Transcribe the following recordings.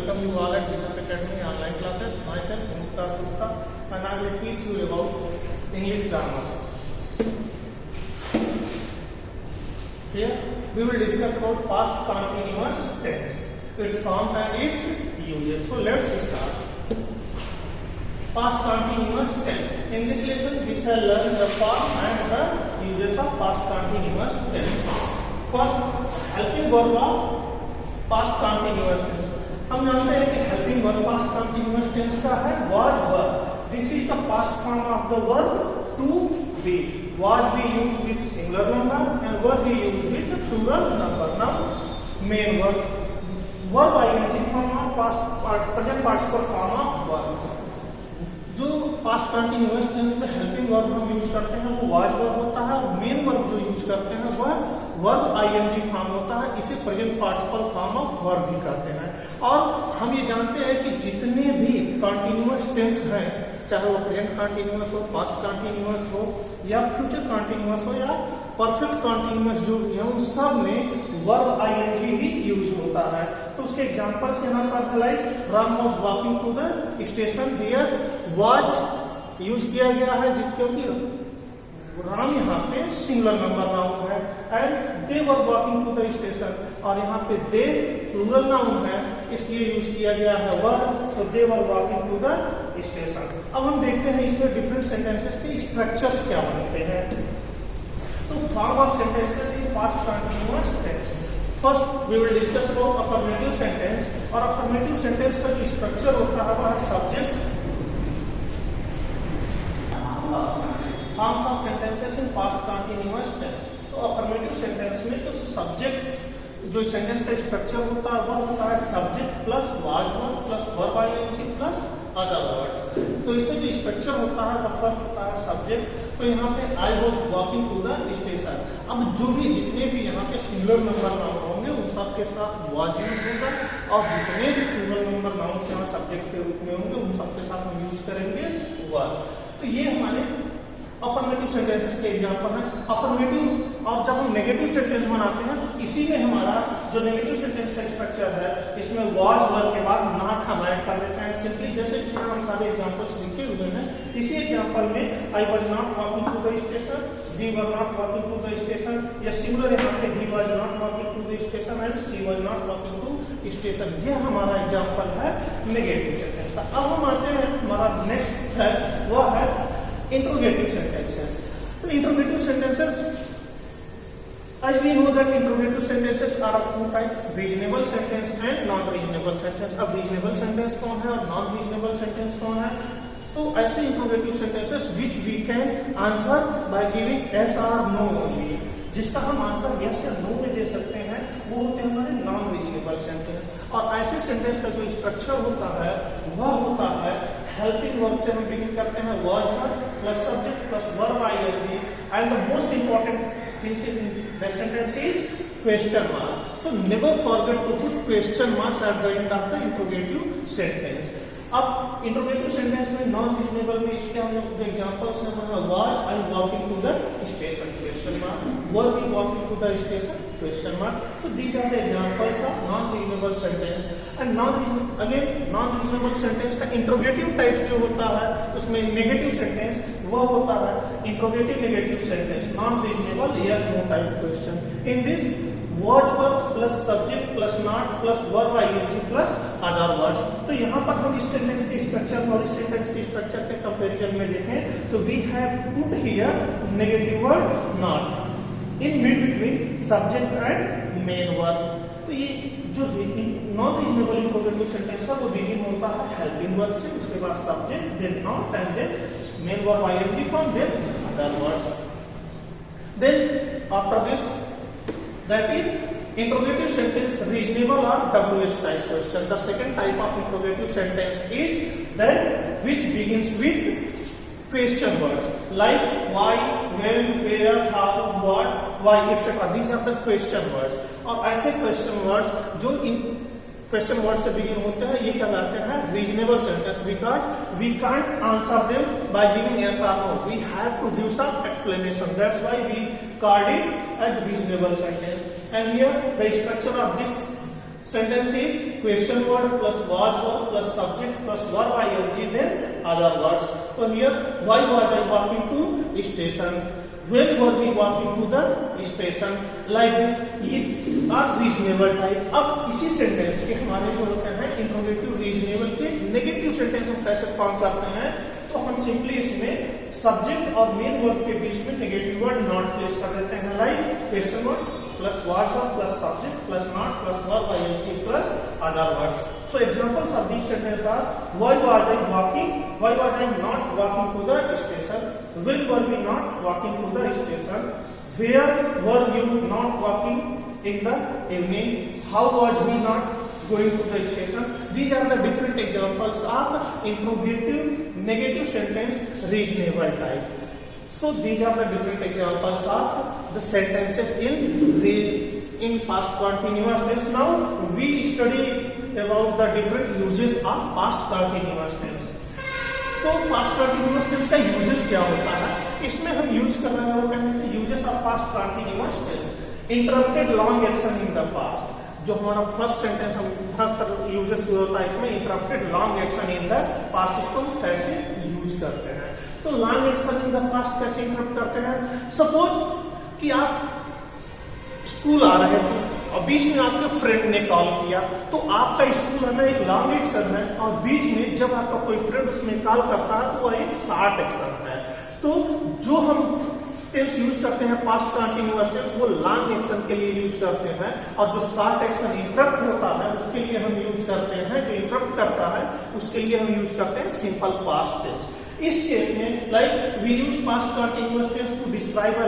welcome you all at Bishop Academy online classes. Myself, Mukta Sutta, and I will teach you about English grammar. Here, we will discuss about past continuous tense, its forms and its uses. So let's start. Past continuous tense. In this lesson, we shall learn the form and the uses of past continuous tense. First, helping verb of past continuous tense. हम जानते हैं कि helping verb past continuous tense का है was verb. This is the past form of the verb to be. Was we use with singular number and verb we use with plural number. Now, main verb ing form of present participle form of verb. जो past continuous tense में helping verb हम use करते हैं वो was verb होता है और main verb जो यूज करते हैं वह वर्ब आईएनजी फॉर्म होता है. इसे present participle form of verb भी कहते हैं. और हम ये जानते हैं कि जितने भी कंटिन्यूअस टेंस हैं, चाहे वो प्रेजेंट कंटिन्यूअस हो, पास्ट कंटिन्यूअस हो या फ्यूचर कंटिन्यूअस हो या परफेक्ट कंटिन्यूअस जो भी है, उन सब में वर्ब आईएनजी ही यूज होता है. तो उसके एग्जांपल्स यहाँ पर like Ram was walking to the station. Here was use किया गया है क्योंकि राम यहाँ पे सिंगुलर नंबर नाउन है and they were walking to the station, और यहाँ पे दे प्लूरल नाउन है इसलिए यूज किया गया है verb. So they were walking to the station. अब हम देखते हैं इसमें डिफरेंट सेंटेंसेस के स्ट्रक्चर्स क्या बनते हैं. तो form of sentences in past continuous tense. First we will discuss about affirmative sentence. और अफर्मेटिव सेंटेंस का जो स्ट्रक्चर होता है वह subject. Forms of sentences in past continuous tense. तो अफर्मेटिव सेंटेंस में जो सब्जेक्ट जो सेंटेंस का स्ट्रक्चर होता है वह होता है subject plus was verb plus verb ING plus other words. तो इसमें जो स्ट्रक्चर होता है वह फर्स्ट होता है सब्जेक्ट. तो यहाँ पे I was walking to the station. अब जो भी जितने भी यहाँ पे सिंगुलर नंबर नाउन होंगे उन सब के साथ वाज यूज होगा, और जितने भी प्लूरल नंबर नाउन यहाँ सब्जेक्ट के रूप में होंगे उन सब के साथ हम यूज करेंगे वर्ब. तो ये हमारे अफर्मेटिव सेंटेंसेस के एग्जांपल है. अफर्मेटिव. और जब हम नेगेटिव सेंटेंस बनाते हैं तो इसी में हमारा जो नेगेटिव सेंटेंस का स्ट्रक्चर है इसमें वाज वर्ब के बाद नॉट हम ऐड कर देते हैं सिंपली. जैसे कि हम सारे एग्जांपल्स लिखे हुए हैं. इसी एग्जांपल में I was not walking to the station, we were not walking to the station, या सिंगुलर यहाँ पे he was not walking to the station and she was not walking to station. ये हमारा एग्जांपल है negative sentence का. अब हम आते हैं हमारा नेक्स्ट है वह है इंट्रोगेटिव सेंटेंसेस. तो interrogative sentences, as we know that interrogative sentences are of two types, reasonable sentence and non-reasonable sentence. अब reasonable sentence कौन है और non-reasonable sentence कौन है? तो ऐसे interrogative sentences which we can answer by giving yes or no only, जिसका हम आंसर yes या no में दे सकते हैं, वो होते हैं हमारे नॉन रीजनेबल सेंटेंस. और ऐसे सेंटेंस का जो स्ट्रक्चर होता है वह होता है हेल्पिंग वर्ब से हम बिगिन करते हैं was verb plus subject plus verb ING, and the most important things in the sentence is question mark. So never forget to put question marks at the end of the interrogative sentence. अब interrogative sentence में non reasonable में इसके हम लोग जो examples हैं was I walking to the station question mark, were we walking to the station question mark. So these are the examples of non reasonable sentence. And non reasonable sentence का interrogative types जो होता है उसमें negative sentence वह होता है interrogative negative sentence, non reasonable yes no type question. In this was verb plus subject plus not plus verb ING plus other words. तो यहाँ पर हम इस सेंटेंस के स्ट्रक्चर और इस सेंटेंस के स्ट्रक्चर के कंपैरिजन में देखें तो we have put here negative word not in mid between subject and main verb. तो ये जो नॉन रीजनेबल इंट्रोगेटिव सेंटेंस है वो बिगिन होता है हेल्पिंग वर्ब से, उसके बाद subject, then not and then main verb ING form, then other words. Then after this that is interrogative sentence reasonable or WH type question. The second type of interrogative sentence is that which begins with question words like why, when, where, how, what, why, etc. These are the question words. और ऐसे question words जो इन question word से begin होते हैं ये कहलाते हैं reasonable sentence, because we can't answer them by giving yes और no, we have to give some explanation. That's why we called it as reasonable sentence. And here the structure of this sentence is question word plus was word plus subject plus verb ing then other words. So here why was I walking to station, when were we walking to the station, like this. ये are reasonable type. अब इसी sentence के हमारे जो होते हैं interrogative reasonable के negative sentence हम कैसे फॉर्म करते हैं, तो हम सिंपली इसमें सब्जेक्ट और मेन वर्ब के बीच में नेगेटिव वर्ड नॉट प्लेस कर देते हैं, like question word plus was verb plus subject plus not plus verb ing plus other words. So examples of these sentences are why was I walking, why was I not walking to the station, when were we not walking to the station, where were you not walking in the evening, how was he not going to the station. These are the different examples of interrogative negative sentence reasonable type. So these are the different examples of the sentences in past continuous tense. Now we study about the different uses of past continuous tense. तो past continuous tense का uses क्या होता है, इसमें हम use कर रहे हैं uses of past continuous tense. Interrupted long action in the past, जो हमारा फर्स्ट सेंटेंस हम फर्स्ट यूजेस होता है इसमें interrupted long action in the past, इसको हम कैसे यूज करते हैं. तो long action in the past कैसे इंटरप्ट करते हैं. सपोज कि आप स्कूल आ रहे थे और बीच में आपके फ्रेंड ने कॉल किया, तो आपका स्कूल है ना एक लॉन्ग एक्शन है, और बीच में जब आपका कोई फ्रेंड उसमें कॉल करता है तो वह एक शॉर्ट एक्शन है. तो जो हम टेंस यूज करते हैं पास्ट कंटिन्यूअस टेंस वो लॉन्ग एक्शन के लिए यूज करते हैं, और जो शॉर्ट एक्शन इंटरप्ट होता है उसके लिए हम यूज करते हैं, जो इंटरप्ट करता है उसके लिए हम यूज करते हैं सिंपल पास्ट टेंस. इस केस में like we use past continuous tense to describe a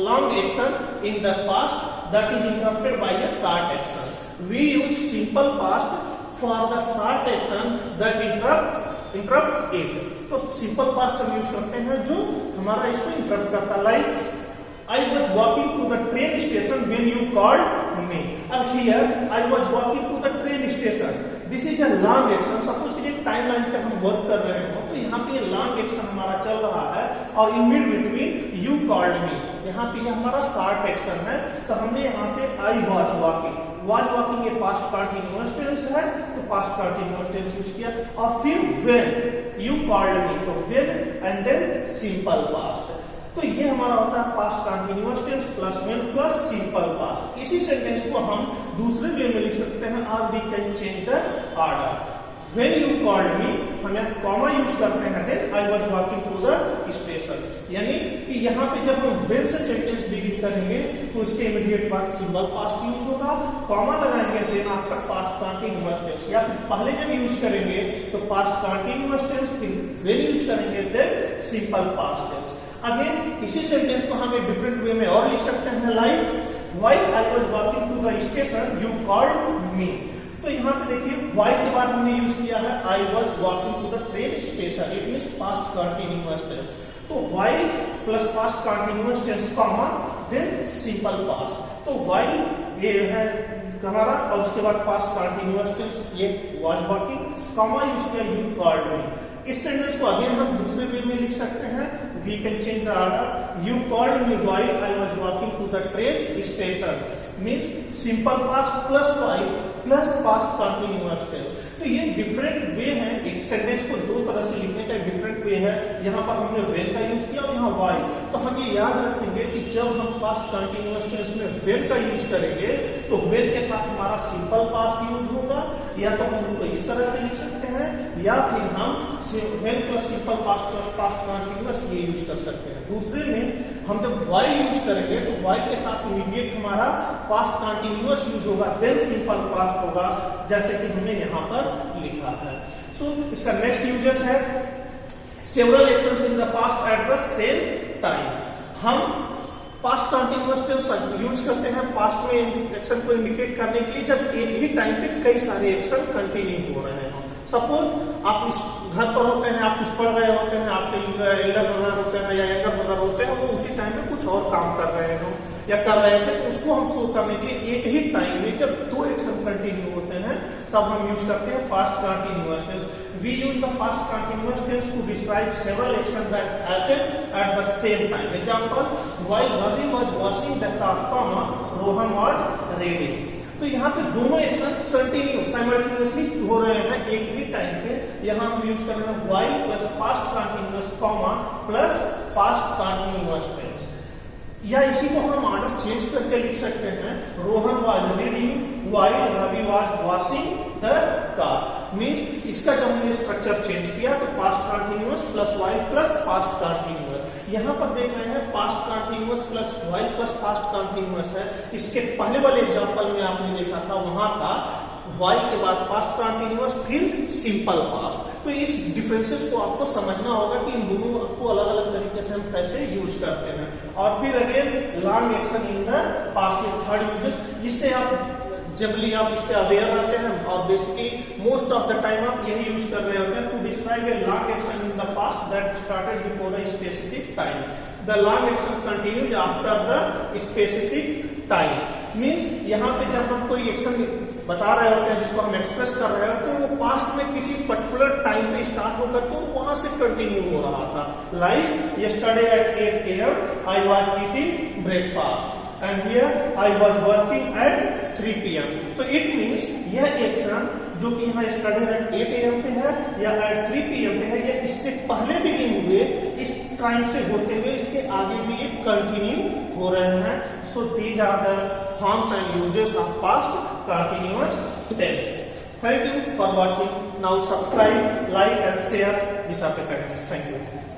long action in the past that is interrupted by a short action. We use simple past for the short action that interrupts it. तो simple past हम use करते हैं जो हमारा इसको interrupt करता है, like I was walking to the train station when you called me. अब here I was walking to the train station, this is a long action. Suppose कि एक टाइम लाइन पे हम वर्क कर रहे हो, तो यहाँ पे लॉन्ग एक्शन हमारा चल रहा है, और इन मिड बिटवीन यू कॉल्ड मी, यहाँ पे ये हमारा शॉर्ट एक्शन है. तो हमने यहाँ पे आई वॉज वॉकिंग ये पास्ट कंटिन्यूअस टेंस है, तो पास्ट कंटिन्यूअस टेंस यूज किया. और फिर व्हेन यू कॉल्ड मी, तो when and then simple past. तो ये हमारा होता है past continuous tense plus when plus simple past. इसी सेंटेंस को हम दूसरे वे में लिख सकते हैं, और we can change the order. When you called me, हम यहाँ कॉमा यूज करते हैं, then I was walking to the station. यानी कि यहाँ पे जब हम when से सेंटेंस बिगिन करेंगे तो उसके इमीडिएट बाद सिंपल पास्ट यूज होगा, कॉमा लगाएंगे देन आपका पास्ट कंटिन्यूअस टेंस, या फिर पहले जब यूज करेंगे तो पास्ट कंटिन्यूअस टेंस, फिर when यूज करेंगे then simple past tense. Again इसी सेंटेंस को हम एक डिफरेंट वे में और लिख सकते हैं, like while I was walking to the station you called me. तो यहाँ पे देखिए while के बाद हमने यूज किया है I was walking to the train station, it means past continuous tense. तो while plus past continuous tense comma then simple past. तो while ये है हमारा, और उसके बाद पास्ट कंटिन्यूअस टेंस ये was walking, कॉमा यूज किया you called me. इस सेंटेंस को अगेन हम दूसरे वे में लिख सकते हैं, we can change the order. You called me while I was walking to the train station means simple past plus while plus past continuous tense. तो ये डिफरेंट वे है, एक सेंटेंस को दो तरह से लिखने का डिफरेंट वे है. यहाँ पर हमने when का यूज किया और यहाँ while. तो हम ये याद रखेंगे कि जब हम पास्ट कंटिन्यूअस टेंस में when का यूज करेंगे तो when के साथ हमारा सिंपल पास्ट यूज होगा, या तो हम उसको इस तरह से लिख सकते हैं, या फिर हम when plus simple past plus past continuous ये यूज कर सकते हैं. दूसरे में हम जब while यूज करेंगे तो while के साथ इमीडिएट हमारा पास्ट कंटिन्यूअस यूज होगा, देन सिंपल पास्ट होगा, जैसे कि हमने यहाँ पर लिखा है. सो इसका नेक्स्ट यूजेस है several actions in the past eight the same time. हम पास्ट कंटिन्यूअस टेंस यूज करते हैं पास्ट में एक्शन को इंडिकेट करने के लिए जब एक ही टाइम पे कई सारे एक्शन कंटिन्यू हो रहे हो. सपोज आप इस घर पर होते हैं, आप कुछ पढ़ रहे होते हैं, आपके एल्डर ब्रदर होते हैं या यंगर ब्रदर होते हैं, वो उसी टाइम में कुछ और काम कर रहे हो या कर रहे थे, तो उसको हम शो करने के लिए एक ही टाइम में जब दो एक्शन कंटिन्यू होते हैं तब हम यूज करते हैं past continuous tense. We use the past continuous tense to describe several action that happened at the same time. Example, while Ravi was washing the car, Rohan was reading. तो यहाँ पे दोनों एक्शन कंटिन्यू साइमल्टेनियसली हो रहे हैं एक ही टाइम पे। यहाँ हम यूज कर रहे हैं while plus past continuous comma plus past continuous tense, या इसी को हम ऑर्डर चेंज करके लिख सकते हैं। Rohan was reading while Ravi was washing the car. Mean इसका जब हमने स्ट्रक्चर चेंज किया तो past continuous plus while plus past continuous. यहाँ पर देख रहे हैं past continuous plus while plus past continuous है। इसके पहले वाले एग्जांपल में आपने देखा था वहां था while के बाद पास्ट कंटिन्यूअस फिर सिंपल पास्ट। तो इस डिफरेंसेस को आपको समझना होगा कि इन दोनों को अलग अलग तरीके से हम कैसे यूज करते हैं। और फिर again long action in the past, ये थर्ड यूजेस। इससे आप जनरली आप इससे अवेयर रहते हैं और basically most of the time आप यही यूज कर रहे होते हैं to describe a long action in the past that started before a specific time. The long action continues after the specific time. Means यहाँ पे जब हम कोई एक्शन बता रहे होते हैं जिसको हम एक्सप्रेस कर रहे होते हैं वो पास्ट में किसी पर्टिकुलर टाइम पे स्टार्ट होकर के वहां से कंटिन्यू हो रहा था। Like yesterday at 8 AM I was eating breakfast and here I was working at 3 PM। तो it means यह एक्शन जो कि यहाँ स्टडी एट 8 AM पे है या एट 3 PM पे है, यह इससे पहले बिगिन हुए, इस टाइम से होते हुए इसके आगे भी ये कंटिन्यू हो रहे हैं। So these are the forms and uses of past continuous tense. Thank you for watching. Now subscribe, like and share this academy. Thank you.